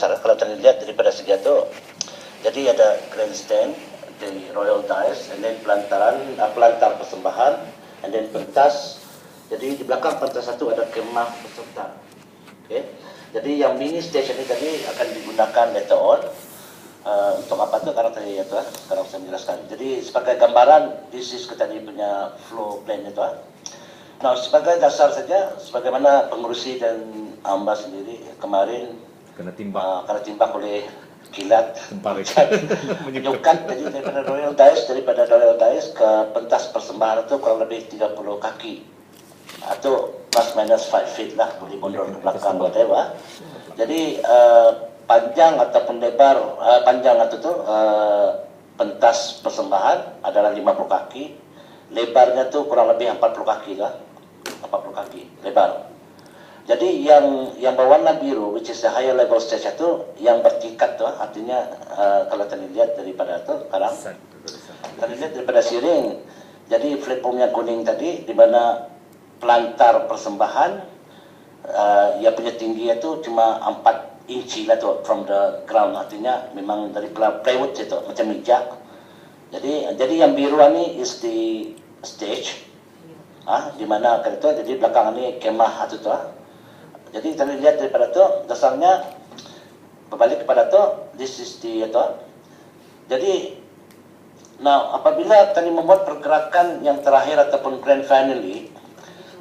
kasar kalau terlihat daripada segi itu. Jadi ada grandstand di Royal Dice, and then pelantar persembahan, and then pentas. Jadi di belakang pentas satu ada kemah peserta. Okay. Jadi yang mini station ini tadi akan digunakan later on. Untuk apa tu sekarang tadi itu sekarang saya menjelaskan. Jadi sebagai gambaran, this is tadi punya flow plan itu. Nah, sebagai dasar saja, sebagaimana pengurusi dan Amba sendiri kemarin kena timbang oleh kilat menunjukkan jadi daripada Royal Dice ke pentas persembahan itu kurang lebih 30 kaki atau plus minus 5 feet lah, boleh mundur ke belakang whatever. Jadi panjang ataupun lebar pentas persembahan adalah 50 kaki, lebarnya tu kurang lebih 40 kaki lah, 40 kaki lebar. Jadi yang berwarna biru, which is the higher level stage itu, yang bertingkat tu, artinya kalau terlihat daripada tu sekarang, terlihat daripada siring. Jadi platform yang kuning tadi, di mana pelantar persembahan, ia punya tinggi itu cuma 4 inci lah tu from the ground, artinya memang dari plywood itu macam meja. Jadi yang biru ni is the stage, di mana kan itu, jadi belakang ni kemah itu tu. Jadi kita lihat daripada tu dasarnya berbalik kepada tu, this is the itu. Jadi now apabila tadi membuat pergerakan yang terakhir ataupun grand finale,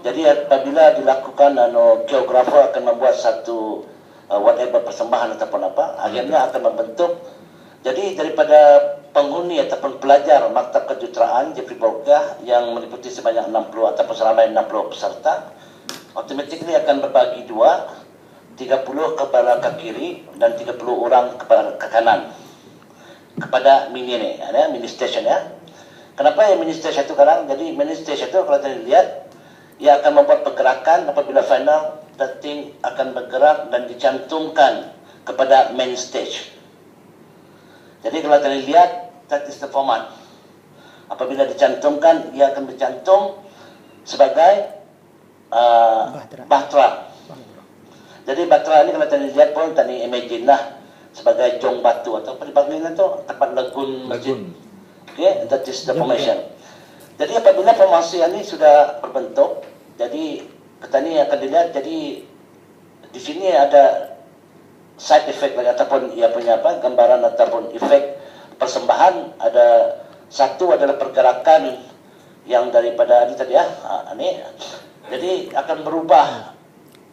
jadi apabila dilakukan geografer akan membuat satu whatever persembahan ataupun apa, akhirnya akan membentuk. Jadi daripada penghuni ataupun pelajar Maktab Kejuruteraan Jeffrey Bolgah yang meliputi sebanyak 60 ataupun seramai 60 peserta, automatically akan berbagi dua, 30 kepada ke kiri dan 30 orang kepada ke kanan kepada mini ni, mini station ya. Kenapa yang mini station itu sekarang? Jadi mini station itu kalau kita lihat, ia akan membuat pergerakan apabila final. Thing akan bergerak dan dicantumkan kepada main stage. Jadi kalau kalian lihat, that is the format. Apabila dicantumkan, ia akan bercantum sebagai bahtera. Jadi bahtera ini kalau kalian lihat pun, tadi imagine lah sebagai jong batu atau apa dipanggil itu tempat lagun masjid. Okay, that is the formation. Jadi apabila formasi ini sudah berbentuk, jadi petani akan dilihat. Jadi di sini ada side effect lagi ataupun ia punya gambaran ataupun efek persembahan. Ada satu adalah pergerakan yang daripada ini tadi ini. Jadi akan berubah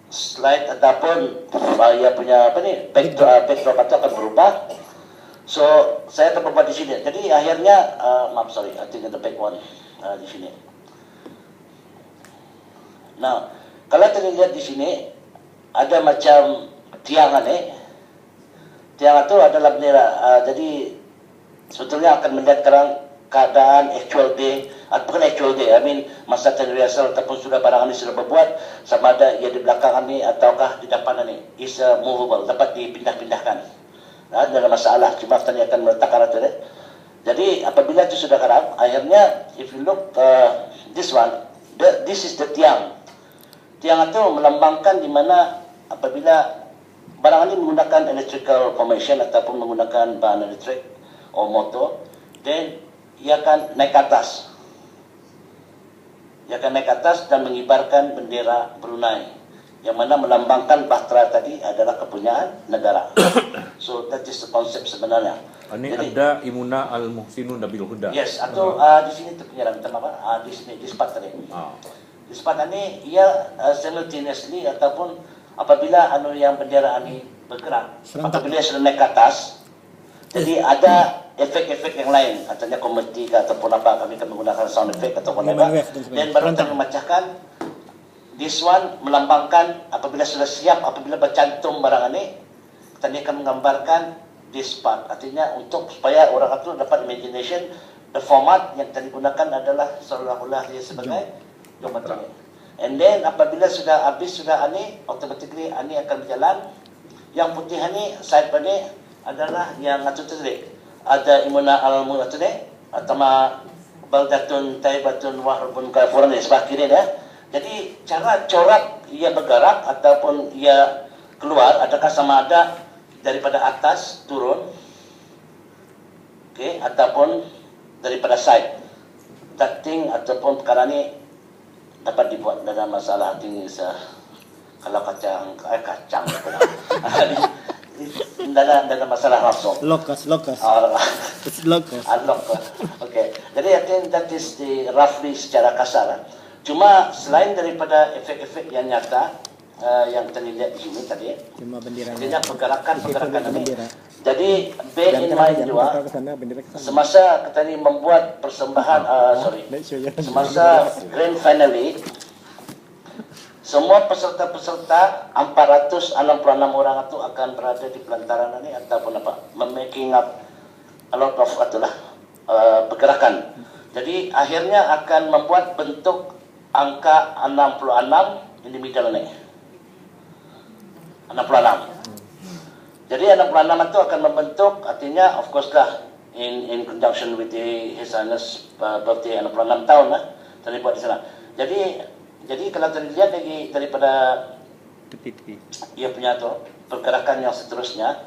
slide ataupun ia punya backdrop itu akan berubah. So saya akan membuat di sini. Jadi akhirnya I think the back one di sini. Nah, kalau terlihat di sini ada macam tiang ni. Tiang itu adalah bendera. Jadi sebetulnya akan melihat keadaan actual day, bukan actual day, masa rehearsal ataupun sudah barang ini sudah berbuat, sama ada ia di belakang ini ataukah di depan ini. Is movable, dapat dipindah-pindahkan. Tidak ada masalah. Cuma tadi akan meletakkan itu. Jadi apabila itu sudah kerap, akhirnya if you look this one, this is the tiang. Tiang itu melambangkan di mana apabila barang ini menggunakan electrical formation ataupun menggunakan bahan elektrik atau motor, then ia akan naik ke atas. Ia akan naik ke atas dan mengibarkan bendera Brunei, yang mana melambangkan bahtera tadi adalah kepunyaan negara. So that is the concept sebenarnya. Ini jadi, ada Imuna Al-Muhsinun Nabil Huda. Yes, atau di sini tu penjelasan apa? Di sini di spot tadi. Di spot ini ia simultaneously ataupun apabila yang bendera ini bergerak, apabila sudah naik ke atas, jadi ada efek-efek yang lain, katanya komedi ataupun apa, kami akan menggunakan sound effect ataupun apa, dan baru akan memecahkan. This one melambangkan apabila sudah siap, apabila bercantum barang ini, tadi akan menggambarkan this part, artinya untuk supaya orang itu dapat imagination, the format yang tadi gunakan adalah seolah-olah dia sebagai geometri. And then apabila sudah habis sudah ani, automatically ani akan berjalan. Yang putih ani side pada adalah yang atu tadi. Ada Imuna Al-Muhsin atau Baldatun Taibatun Wahrbun Kafuran di sebelah kiri ya. Jadi cara corak ia bergerak ataupun ia keluar adakah sama ada daripada atas turun, okay, ataupun daripada side. That thing ataupun perkara ni dapat dibuat, dalam masalah tinggi kalau kacang tidak ada masalah langsung. Locus. It's locus. Okay. Jadi I think that is the roughly secara kasar. Cuma selain daripada efek-efek yang nyata yang terlihat di sini tadi, Cuma benderanya. artinya pergerakan ini. Bendera. Jadi bear in mind juga, semasa kita ini membuat persembahan, semasa grand finale, semua peserta-peserta 466 orang itu akan berada di pelantaran ini ataupun making up a lot of pergerakan. Jadi akhirnya akan membuat bentuk angka 66 in the middle ini. 66. Jadi 66 itu akan membentuk, artinya of course lah in conjunction with His Highness birthday 66 tahun lah terlibat di sana. Jadi kalau terlihat lagi daripada ia punya tu pergerakan yang seterusnya.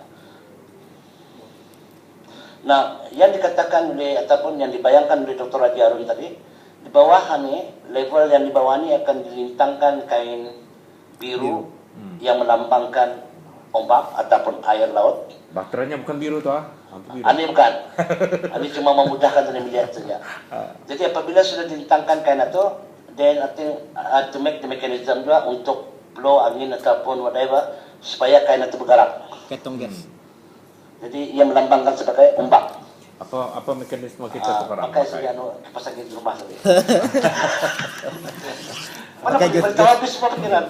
Nah, yang dikatakan oleh ataupun yang dibayangkan oleh Dr. Haji Harun tadi, di bawah ni, level yang di bawah ni akan dilintangkan kain biru yang melambangkan ombak ataupun air laut. Bakteranya bukan biru tu biru. Ini bukan. Ini cuma memudahkan kita melihat saja. Jadi apabila sudah dilintangkan kain itu, then I think to make the mechanism juga untuk blow angin ataupun whatever supaya kain itu bergerak. Ketong gas. Jadi ia melambangkan sebagai ombak. Apa mekanisme kita sekarang? Pakai saja kipas angin di rumah saja. Mana bertahu habis semua pikiran.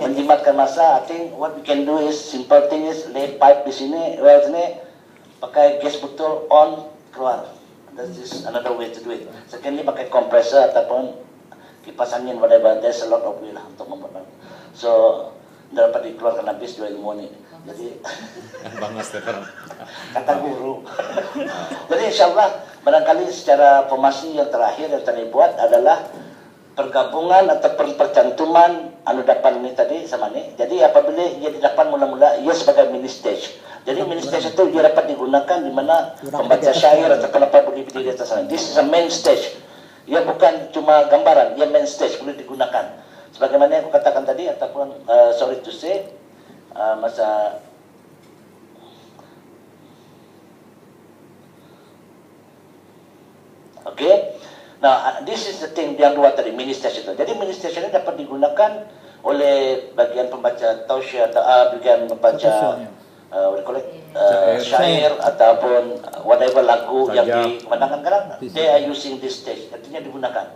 Menjimatkan masa. I think what we can do is simple thing is lay pipe di sini, well sini, pakai gas botol on keluar. That is another way to do it. Secondly, pakai compressor ataupun kipas angin whatever. There's a lot of way lah untuk membuat. So dapat dikeluarkan habis 2 ilmu ni. Jadi bangas sekarang. Kata guru. Jadi insyaAllah barangkali secara formasi yang terakhir yang tadi buat adalah pergabungan atau percantuman dapan ini tadi sama ni. Jadi apabila ia didapat mula-mula ia sebagai mini stage. Jadi mini stage itu ia dapat digunakan di mana pembaca syair atau apa boleh berdiri di atas sana. This is a main stage. Ia bukan cuma gambaran, ia main stage boleh digunakan. Sebagaimana yang aku katakan tadi ataupun sorry to say masa okay. Now, this is the thing yang dua tadi, mini station itu. Jadi mini station ini dapat digunakan oleh bagian pembaca tausiah atau bagian pembaca syair ataupun whatever lagu yang dikumandangkan sekarang. They are using this stage, artinya digunakan.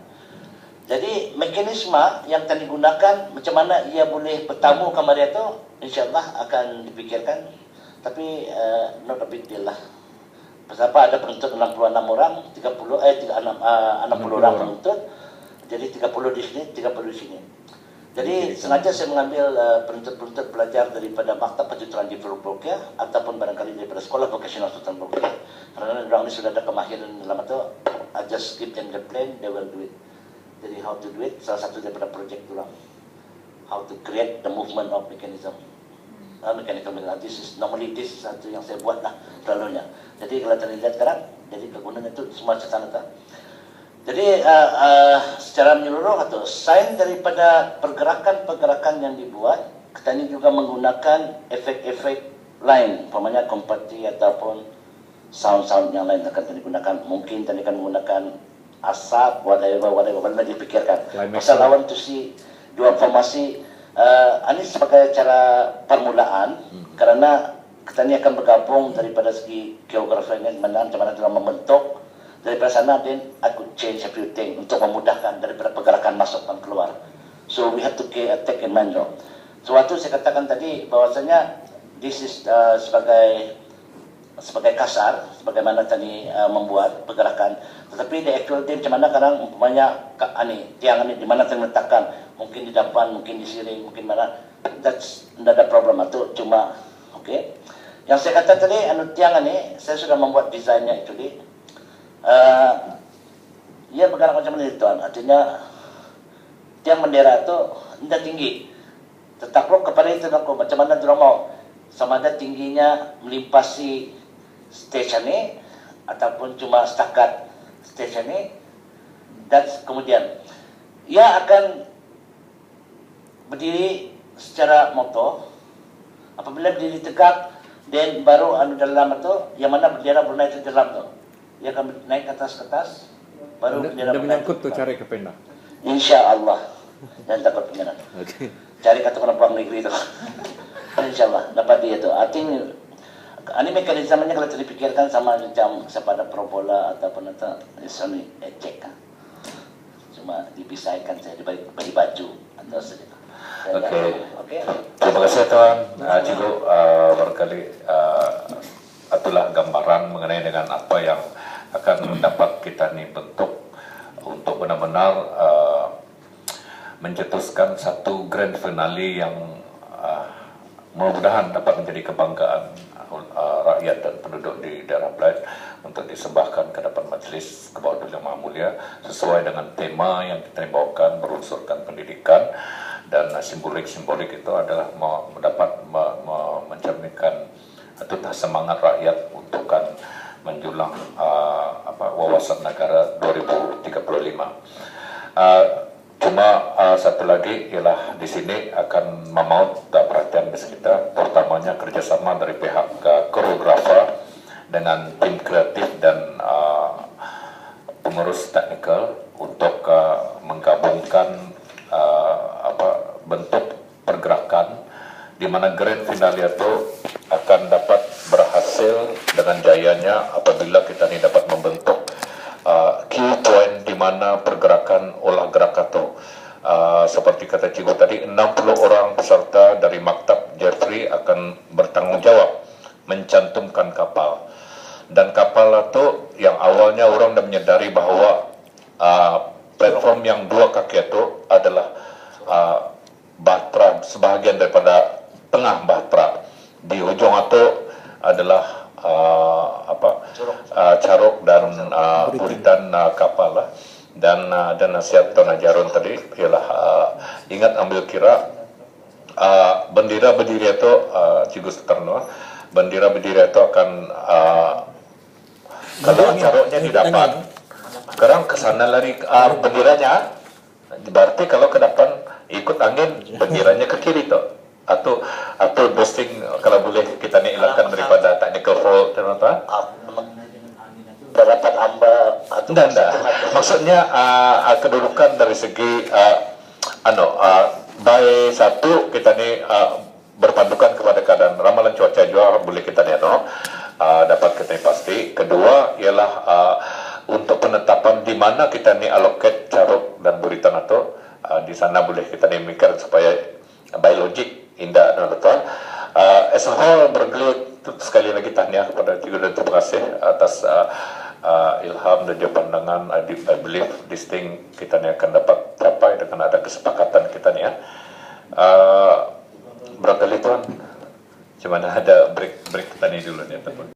Jadi mekanisme yang tadi digunakan macam mana ia boleh bertamu kamar itu, insyaAllah akan dipikirkan. Tapi not a big deal lah. Sebab ada penuntut 66 orang, 60 orang penuntut. Jadi 30 di sini, 30 di sini. Jadi sengaja saya mengambil penuntut-penuntut belajar daripada Maktab Penjujuran di Rupiah ataupun barangkali daripada Sekolah Vocasional Sultan Rupiah. Karena orang ini sudah ada kemahiran dalam itu. I just give them the plan, they will do it. Jadi how to do it, salah satu daripada projek itu lah. How to create the movement of mechanism. Mechanical this is normally this satu yang saya buat lah selalunya. Jadi kalau terlihat sekarang, jadi kegunaan itu semua catatan itu. Jadi secara menyeluruh atau sign daripada pergerakan-pergerakan yang dibuat, kita ini juga menggunakan efek-efek lain, umpamanya kompati ataupun sound-sound yang lain akan digunakan. Mungkin tadi akan menggunakan asap, whatever dipikirkan. Pasal I want to see dua formasi. Ini sebagai cara permulaan karena kita ini akan bergabung daripada segi geografi ini macam mana dalam membentuk daripada sana, then I could change everything untuk memudahkan daripada pergerakan masuk dan keluar. So we have to take in mind. Suatu saya katakan tadi bahwasanya this is sebagai kasar, sebagaimana tadi membuat pergerakan. Tetapi di actual day macam mana kadang umpamanya tiang ini di mana terletakkan, mungkin di depan, mungkin di sini, mungkin mana. That's tidak ada problem itu cuma okay. Yang saya kata tadi tiang ini saya sudah membuat desainnya itu ia bergerak macam mana tuan. Artinya tiang bendera itu tidak tinggi. Tetapi kepada itu macam mana dia mau sama ada tingginya melimpasi stesen ini ataupun cuma setakat stesen ini, dan kemudian ia akan berdiri secara moto. Apabila berdiri tegak dan baru dalam itu, yang mana bendera Brunei itu dalam tu, ia akan naik ke atas baru bendera Dah Brunei menyangkut tu itu. cari ke pendak. Insya Allah, jangan takut pengenan. Okey. Cari kata penumpang negeri itu. Insya Allah dapat dia tu. Artinya ini mekanismenya kalau dipikirkan sama macam sepada probola ataupun itu, ini ejek kan. Cuma dipisahkan saya dibagi baju atau segitu. Okey. Terima kasih Tuan. Cikgu barangkali itulah gambaran mengenai dengan apa yang akan dapat kita ni bentuk untuk benar-benar mencetuskan satu grand finale yang mudah-mudahan dapat menjadi kebanggaan rakyat dan penduduk di daerah Belait untuk disembahkan ke depan majlis ke bawah Yang Maha Mulia sesuai dengan tema yang kita bawakan berunsurkan pendidikan, dan simbolik-simbolik itu adalah dapat mencerminkan atau semangat rakyat untuk menjulang wawasan negara 2035. Cuma satu lagi ialah di sini akan memaut perhatian kita, pertamanya kerjasama dari pihak koreografer dengan tim kreatif dan pengurus teknikal untuk menggabungkan bentuk pergerakan di mana grand finale itu akan dapat berhasil dengan jayanya apabila kita ni dapat membentuk key point di mana pergerakan olah gerak itu. Seperti kata cikgu tadi, 60 orang peserta dari Maktab Jeffrey akan bertanggung jawab mencantumkan kapal. Dan kapal itu yang awalnya orang dah menyedari bahawa platform yang dua kaki itu adalah bahtera, sebahagian daripada tengah bahtera. Di ujung itu adalah caruk dan buritan kapal lah. Dan nasihat Tuan Jarun tadi ialah ingat ambil kira bendera berdiri itu Cikgu Sutarno, bendera berdiri itu akan kalau caruknya didapat sekarang ke sana lari benderanya, berarti kalau ke depan ikut angin benderanya ke kiri tu, atau boosting kalau boleh kita ni elakkan daripada technical fault dan apa Dapat amba atau tidak. Maksudnya kedudukan dari segi by satu kita ni berpandukan kepada keadaan ramalan cuaca juga boleh kita ni dapat kita ni pasti. Kedua ialah untuk penetapan di mana kita ni allocate caruk dan buritan itu, di sana boleh kita ni mikir supaya biologik indah dan betul. As a whole bergelut sekali lagi tahniah kepada cikgu dan terima kasih atas ilham dan juga pandangan. I believe this thing kita ni akan dapat capai dengan ada kesepakatan kita ni barangkali Tuan, cuma ada break kita ni dulu ni ataupun